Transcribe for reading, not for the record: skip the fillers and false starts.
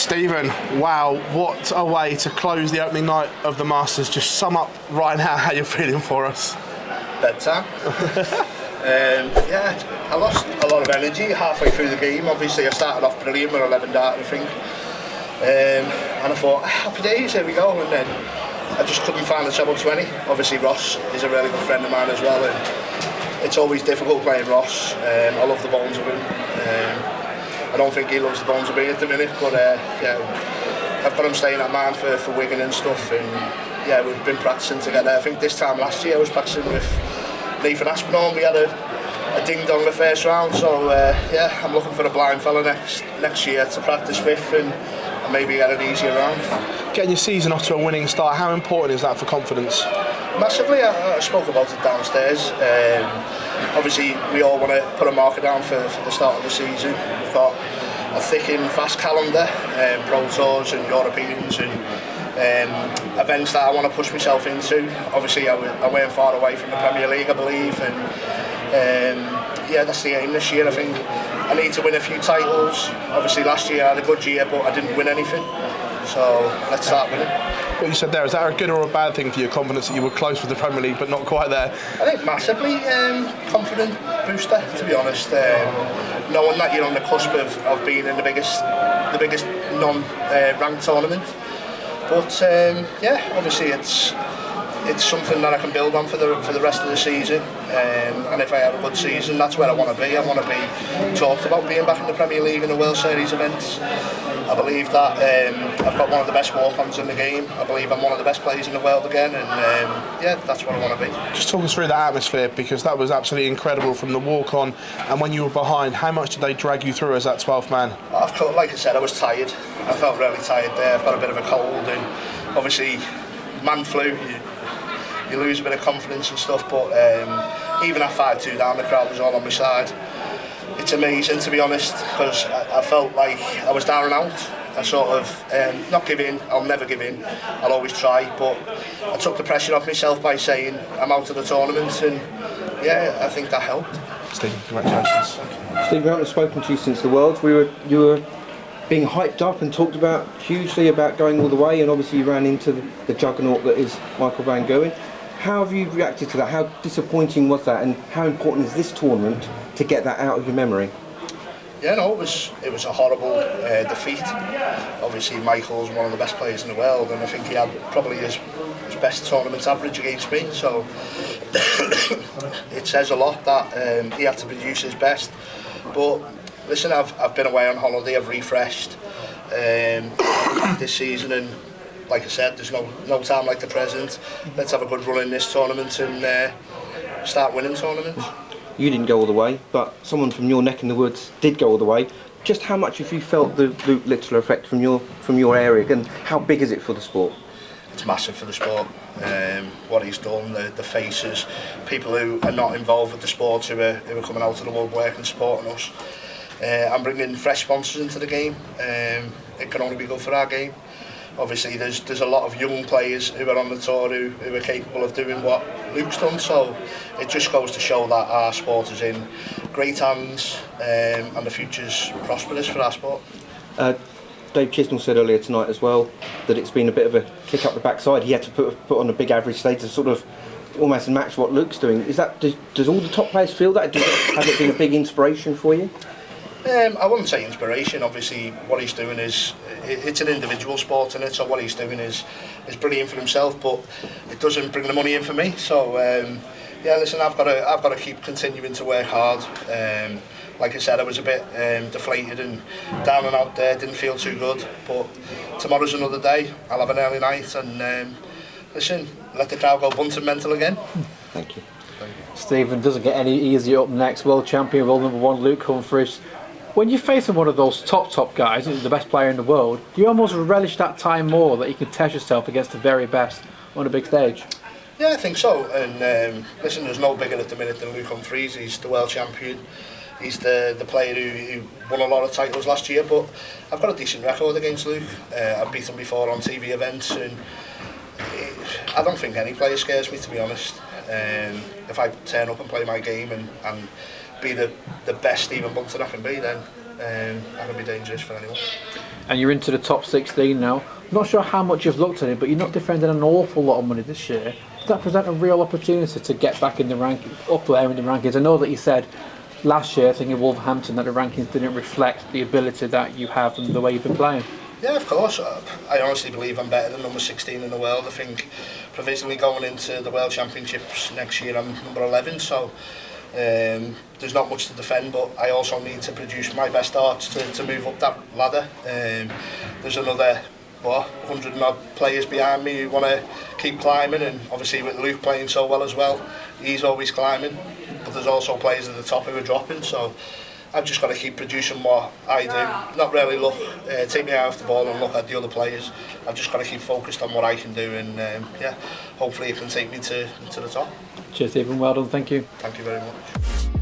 Stephen, wow, what a way to close the opening night of the Masters. Just sum up right now how you're feeling for us. Bedtime. I lost a lot of energy halfway through the game. Obviously I started off brilliant with 11 dart, I think. And I thought, happy days, here we go. And then I just couldn't find the treble 20. Obviously Ross is a really good friend of mine as well. And it's always difficult playing Ross. I love the bones of him. I don't think he loves the bones of me at the minute, but I've got him staying at mine for Wigan and stuff, and we've been practicing together. I think this time last year I was practicing with Nathan Aspinall. We had a ding-dong the first round, so I'm looking for a blind fella next year to practice with and maybe get an easier round. Getting your season off to a winning start, how important is that for confidence? Massively. I spoke about it downstairs. Obviously we all want to put a marker down for the start of the season. We've got a thick and fast calendar, Pro Tours and Europeans and events that I want to push myself into. Obviously I weren't far away from the Premier League, I believe, and that's the aim this year. I think I need to win a few titles. Obviously last year I had a good year, but I didn't win anything, so let's start winning. What you said there, is that a good or a bad thing for your confidence that you were close with the Premier League but not quite there? I think massively confident booster, to be honest. Knowing that you're on the cusp of being in the biggest non-ranked tournament. But obviously it's something that I can build on for the rest of the season. And if I have a good season, that's where I want to be. I want to be talked about being back in the Premier League and the World Series events. I believe that I've got one of the best walk-ons in the game. I believe I'm one of the best players in the world again, and that's what I want to be. Just talk us through that atmosphere, because that was absolutely incredible from the walk-on, and when you were behind, how much did they drag you through as that 12th man? Like I said, I was tired. I felt really tired there. I've got a bit of a cold, and obviously man flu, you lose a bit of confidence and stuff, but even at 5-2 down, the crowd was all on my side. It's amazing, to be honest, because I felt like I was down and out. I sort of not give in. I'll never give in. I'll always try, but I took the pressure off myself by saying I'm out of the tournament, and I think that helped. Steve, congratulations. Steve, we haven't spoken to you since the Worlds. You were being hyped up and talked about hugely about going all the way, and obviously you ran into the Juggernaut that is Michael van Gerwen. How have you reacted to that? How disappointing was that, and how important is this tournament to get that out of your memory? Yeah, no, it was a horrible defeat. Obviously Michael's one of the best players in the world, and I think he had probably his best tournament average against me, so it says a lot that he had to produce his best. But listen, I've been away on holiday, I've refreshed this season, and like I said, there's no time like the present. Let's have a good run in this tournament and start winning tournaments. You didn't go all the way, but someone from your neck in the woods did go all the way. Just how much have you felt the Luke Littler effect from your area, and how big is it for the sport? It's massive for the sport. What he's done, the faces, people who are not involved with the sport who are coming out of the woodwork and supporting us. I'm bringing fresh sponsors into the game. It can only be good for our game. Obviously there's a lot of young players who are on the tour who are capable of doing what Luke's done, so it just goes to show that our sport is in great hands, and the future's prosperous for our sport. Dave Chisnall said earlier tonight as well that it's been a bit of a kick up the backside. He had to put on a big average today to sort of almost match what Luke's doing. Is that does all the top players feel that? Has it been a big inspiration for you? I wouldn't say inspiration. Obviously what he's doing it's an individual sport, in it, so what he's doing is brilliant for himself, but it doesn't bring the money in for me. So listen, I've got to keep continuing to work hard. Like I said, I was a bit deflated and down and out there, didn't feel too good, but tomorrow's another day. I'll have an early night, and listen, let the crowd go Bunting mental again. Thank you. Stephen, doesn't get any easier up next. World champion, world number 1, Luke Humphries. When you're facing one of those top guys, the best player in the world, do you almost relish that time more, that you can test yourself against the very best on a big stage? Yeah, I think so. And listen, there's no bigger at the minute than Luke Humphries. He's the world champion. He's the player who won a lot of titles last year, but I've got a decent record against Luke. I've beaten him before on TV events, and I don't think any player scares me, to be honest. If I turn up and play my game and be the best Stephen Bunting I can be, then that could be dangerous for anyone. And you're into the top 16 now. Not sure how much you've looked at it, but you're not defending an awful lot of money this year. Does that present a real opportunity to get back in the up there in the rankings? I know that you said last year, I think in Wolverhampton, that the rankings didn't reflect the ability that you have and the way you've been playing. Yeah, of course. I honestly believe I'm better than number 16 in the world. I think provisionally going into the World Championships next year, I'm number 11, so there's not much to defend, but I also need to produce my best darts to move up that ladder. There's another 100 and odd players behind me who want to keep climbing, and obviously with Luke playing so well as well, he's always climbing, but there's also players at the top who are dropping, so I've just got to keep producing what I do, not really take my eye off the ball and look at the other players. I've just got to keep focused on what I can do, and yeah, hopefully it can take me to the top. Cheers, Stephen. Well done. Thank you. Thank you very much.